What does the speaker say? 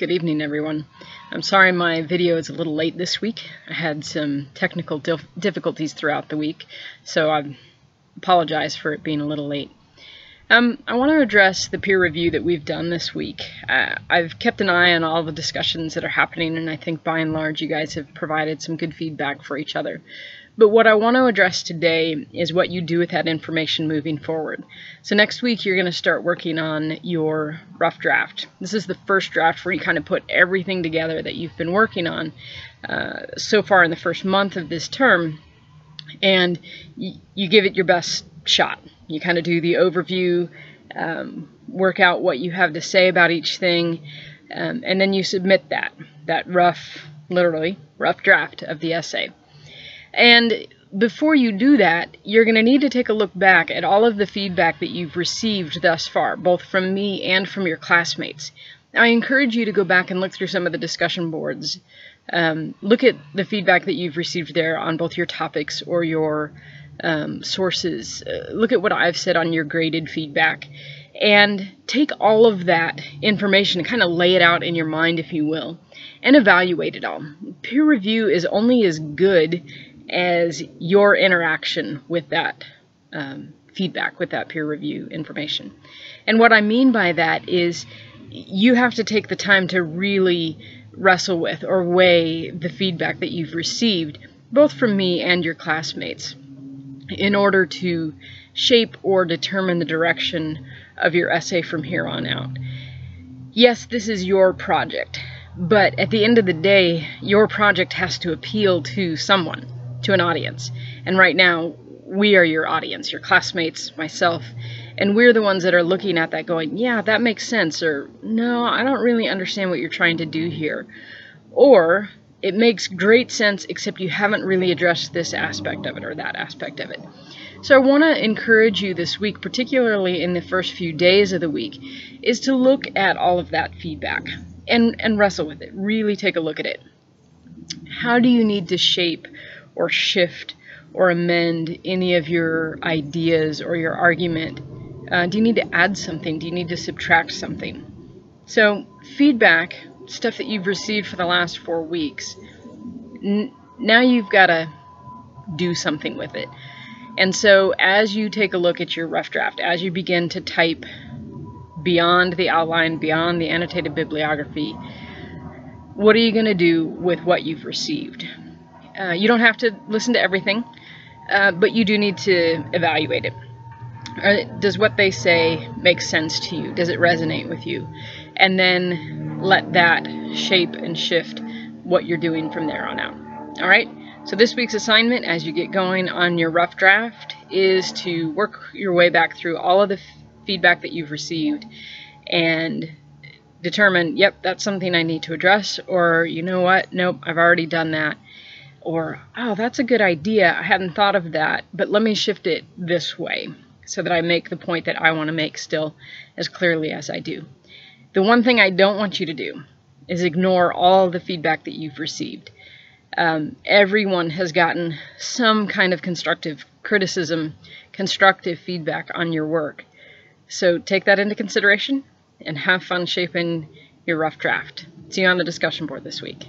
Good evening, everyone. I'm sorry my video is a little late this week. I had some technical difficulties throughout the week, so I apologize for it being a little late. I want to address the peer review that we've done this week. I've kept an eye on all the discussions that are happening, and I think by and large you guys have provided some good feedback for each other. But what I want to address today is what you do with that information moving forward. So next week you're going to start working on your rough draft. This is the first draft where you kind of put everything together that you've been working on so far in the first month of this term, and you give it your best shot. You kind of do the overview, work out what you have to say about each thing, and then you submit that literally rough draft of the essay. And before you do that, you're going to need to take a look back at all of the feedback that you've received thus far, both from me and from your classmates. I encourage you to go back and look through some of the discussion boards. Look at the feedback that you've received there on both your topics or your sources. Look at what I've said on your graded feedback. And take all of that information and kind of lay it out in your mind, if you will, and evaluate it all. Peer review is only as good as your interaction with that feedback, with that peer review information. And what I mean by that is you have to take the time to really wrestle with or weigh the feedback that you've received, both from me and your classmates, in order to shape or determine the direction of your essay from here on out. Yes, this is your project, but at the end of the day, your project has to appeal to someone, to an audience. And right now, we are your audience, your classmates, myself, and we're the ones that are looking at that going, yeah, that makes sense, or no, I don't really understand what you're trying to do here. Or, it makes great sense, except you haven't really addressed this aspect of it or that aspect of it. So I want to encourage you this week, particularly in the first few days of the week, is to look at all of that feedback and wrestle with it. Really take a look at it. How do you need to shape or shift or amend any of your ideas or your argument? Do you need to add something? Do you need to subtract something? So feedback, stuff that you've received for the last 4 weeks, now you've got to do something with it. And so as you take a look at your rough draft, as you begin to type beyond the outline, beyond the annotated bibliography, what are you going to do with what you've received? You don't have to listen to everything, but you do need to evaluate it. Does what they say make sense to you? Does it resonate with you? And then let that shape and shift what you're doing from there on out. All right? So this week's assignment, as you get going on your rough draft, is to work your way back through all of the feedback that you've received and determine, yep, that's something I need to address, or you know what, nope, I've already done that. Or, oh, that's a good idea, I hadn't thought of that, but let me shift it this way so that I make the point that I want to make still as clearly as I do. The one thing I don't want you to do is ignore all the feedback that you've received. Everyone has gotten some kind of constructive criticism, constructive feedback on your work. So take that into consideration and have fun shaping your rough draft. See you on the discussion board this week.